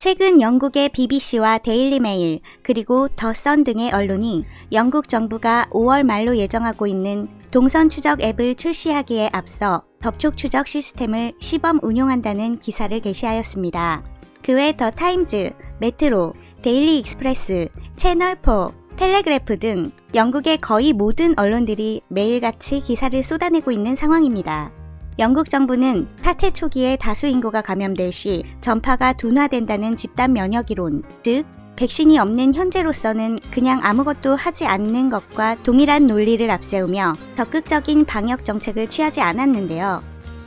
최근 영국의 BBC와 데일리 메일 그리고 더 선 등의 언론이 영국 정부가 5월 말로 예정하고 있는 동선 추적 앱을 출시하기에 앞서 접촉 추적 시스템을 시범 운용한다는 기사를 게시하였습니다. 그 외 더 타임즈, 메트로, 데일리 익스프레스, 채널4, 텔레그래프 등 영국의 거의 모든 언론들이 매일같이 기사를 쏟아내고 있는 상황입니다. 영국 정부는 사태 초기에 다수 인구가 감염될 시 전파가 둔화된다는 집단 면역 이론, 즉 백신이 없는 현재로서는 그냥 아무것도 하지 않는 것과 동일한 논리를 앞세우며 적극적인 방역 정책을 취하지 않았는데요.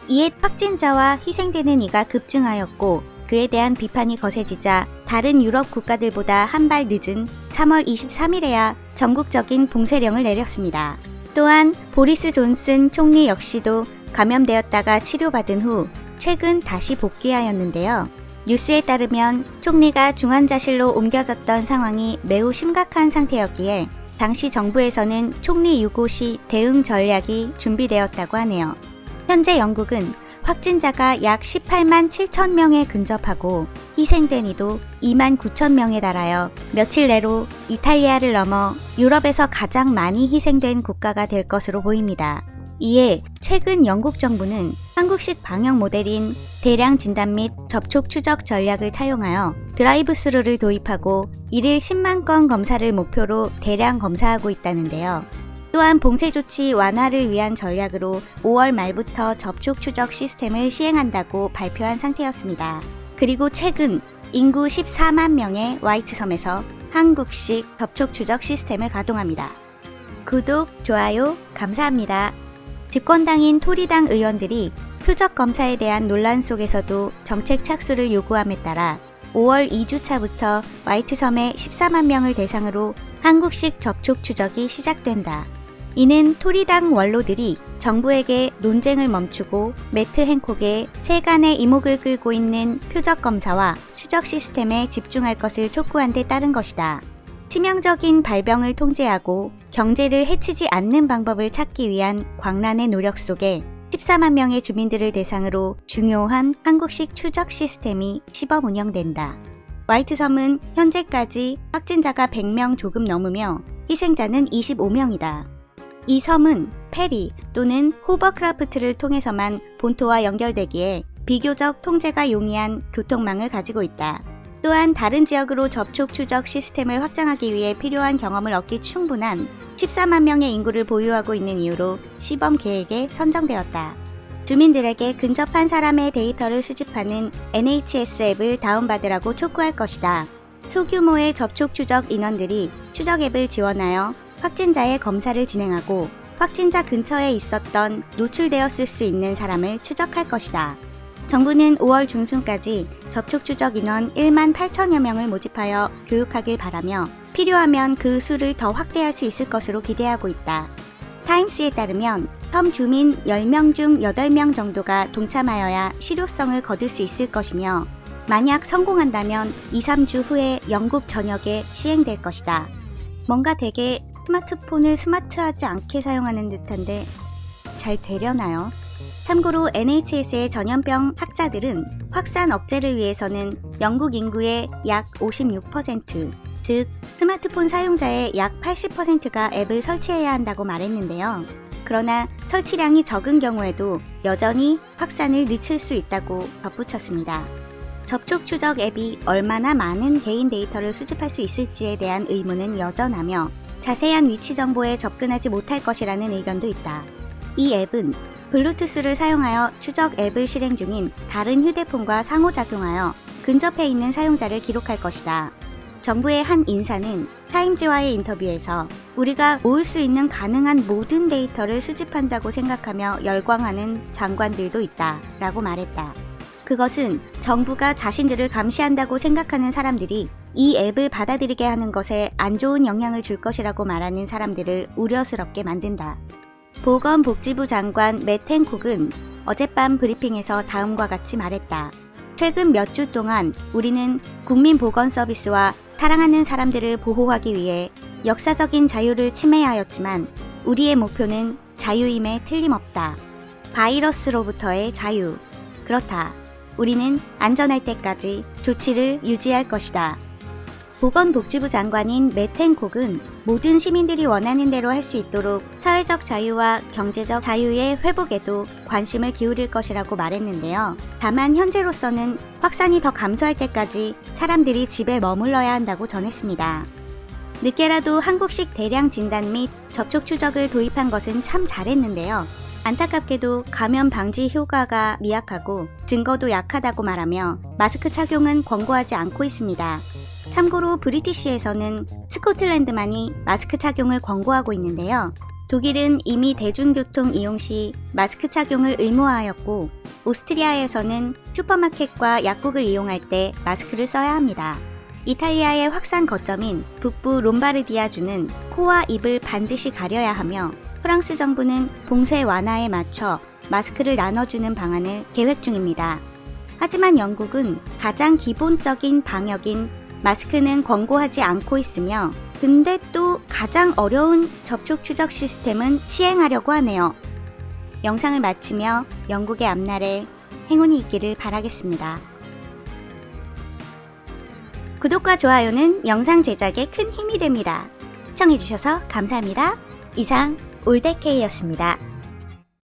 이에 확진자와 희생되는 이가 급증하였고 그에 대한 비판이 거세지자 다른 유럽 국가들보다 한 발 늦은 3월 23일에야 전국적인 봉쇄령을 내렸습니다. 또한 보리스 존슨 총리 역시도 감염되었다가 치료받은 후 최근 다시 복귀하였는데요. 뉴스에 따르면 총리가 중환자실로 옮겨졌던 상황이 매우 심각한 상태였기에 당시 정부에서는 총리 유고 시 대응 전략이 준비되었다고 하네요. 현재 영국은 확진자가 약 18만 7천 명에 근접하고 희생된 이도 2만 9천 명에 달하여 며칠 내로 이탈리아를 넘어 유럽에서 가장 많이 희생된 국가가 될 것으로 보입니다. 이에 최근 영국 정부는 한국식 방역 모델인 대량 진단 및 접촉 추적 전략을 차용하여 드라이브 스루를 도입하고 1일 10만 건 검사를 목표로 대량 검사하고 있다는데요. 또한 봉쇄 조치 완화를 위한 전략으로 5월 말부터 접촉 추적 시스템을 시행한다고 발표한 상태였습니다. 그리고 최근 인구 14만 명의 화이트섬에서 한국식 접촉 추적 시스템을 가동합니다. 구독, 좋아요 감사합니다. 집권당인 토리당 의원들이 표적 검사에 대한 논란 속에서도 정책 착수를 요구함에 따라 5월 2주차부터 화이트섬에 14만 명을 대상으로 한국식 접촉 추적이 시작된다. 이는 토리당 원로들이 정부에게 논쟁을 멈추고 매트 행콕의 세간의 이목을 끌고 있는 표적 검사와 추적 시스템에 집중할 것을 촉구한 데 따른 것이다. 치명적인 발병을 통제하고 경제를 해치지 않는 방법을 찾기 위한 광란의 노력 속에 14만 명의 주민들을 대상으로 중요한 한국식 추적 시스템이 시범 운영된다. 화이트섬은 현재까지 확진자가 100명 조금 넘으며 희생자는 25명이다. 이 섬은 페리 또는 호버크라프트를 통해서만 본토와 연결되기에 비교적 통제가 용이한 교통망을 가지고 있다. 또한 다른 지역으로 접촉 추적 시스템을 확장하기 위해 필요한 경험을 얻기 충분한 14만 명의 인구를 보유하고 있는 이유로 시범 계획에 선정되었다. 주민들에게 근접한 사람의 데이터를 수집하는 NHS 앱을 다운받으라고 촉구할 것이다. 소규모의 접촉 추적 인원들이 추적 앱을 지원하여 확진자의 검사를 진행하고 확진자 근처에 있었던 노출되었을 수 있는 사람을 추적할 것이다. 정부는 5월 중순까지 접촉 추적 인원 1만 8천여 명을 모집하여 교육하길 바라며 필요하면 그 수를 더 확대할 수 있을 것으로 기대하고 있다. 타임스에 따르면 섬 주민 10명 중 8명 정도가 동참하여야 실효성을 거둘 수 있을 것이며 만약 성공한다면 2-3주 후에 영국 전역에 시행될 것이다. 뭔가 되게 스마트폰을 스마트하지 않게 사용하는 듯한데 잘 되려나요? 참고로 NHS의 전염병 학자들은 확산 억제를 위해서는 영국 인구의 약 56%, 즉 스마트폰 사용자의 약 80%가 앱을 설치해야 한다고 말했는데요. 그러나 설치량이 적은 경우에도 여전히 확산을 늦출 수 있다고 덧붙였습니다. 접촉 추적 앱이 얼마나 많은 개인 데이터를 수집할 수 있을지에 대한 의문은 여전하며 자세한 위치 정보에 접근하지 못할 것이라는 의견도 있다. 이 앱은 블루투스를 사용하여 추적 앱을 실행 중인 다른 휴대폰과 상호작용하여 근접해 있는 사용자를 기록할 것이다. 정부의 한 인사는 타임즈와의 인터뷰에서 우리가 모을 수 있는 가능한 모든 데이터를 수집한다고 생각하며 열광하는 장관들도 있다 라고 말했다. 그것은 정부가 자신들을 감시한다고 생각하는 사람들이 이 앱을 받아들이게 하는 것에 안 좋은 영향을 줄 것이라고 말하는 사람들을 우려스럽게 만든다. 보건복지부 장관 매트 행콕은 어젯밤 브리핑에서 다음과 같이 말했다. 최근 몇 주 동안 우리는 국민보건서비스와 사랑하는 사람들을 보호하기 위해 역사적인 자유를 침해하였지만 우리의 목표는 자유임에 틀림없다. 바이러스로부터의 자유. 그렇다. 우리는 안전할 때까지 조치를 유지할 것이다. 보건복지부 장관인 맷 행콕은 모든 시민들이 원하는 대로 할 수 있도록 사회적 자유와 경제적 자유의 회복에도 관심을 기울일 것이라고 말했는데요. 다만 현재로서는 확산이 더 감소할 때까지 사람들이 집에 머물러야 한다고 전했습니다. 늦게라도 한국식 대량 진단 및 접촉 추적을 도입한 것은 참 잘했는데요. 안타깝게도 감염 방지 효과가 미약하고 증거도 약하다고 말하며 마스크 착용은 권고하지 않고 있습니다. 참고로 브리티시에서는 스코틀랜드만이 마스크 착용을 권고하고 있는데요. 독일은 이미 대중교통 이용 시 마스크 착용을 의무화하였고, 오스트리아에서는 슈퍼마켓과 약국을 이용할 때 마스크를 써야 합니다. 이탈리아의 확산 거점인 북부 롬바르디아주는 코와 입을 반드시 가려야 하며, 프랑스 정부는 봉쇄 완화에 맞춰 마스크를 나눠주는 방안을 계획 중입니다. 하지만 영국은 가장 기본적인 방역인 마스크는 권고하지 않고 있으며, 근데 또 가장 어려운 접촉 추적 시스템은 시행하려고 하네요. 영상을 마치며 영국의 앞날에 행운이 있기를 바라겠습니다. 구독과 좋아요는 영상 제작에 큰 힘이 됩니다. 시청해주셔서 감사합니다. 이상 올데케이였습니다.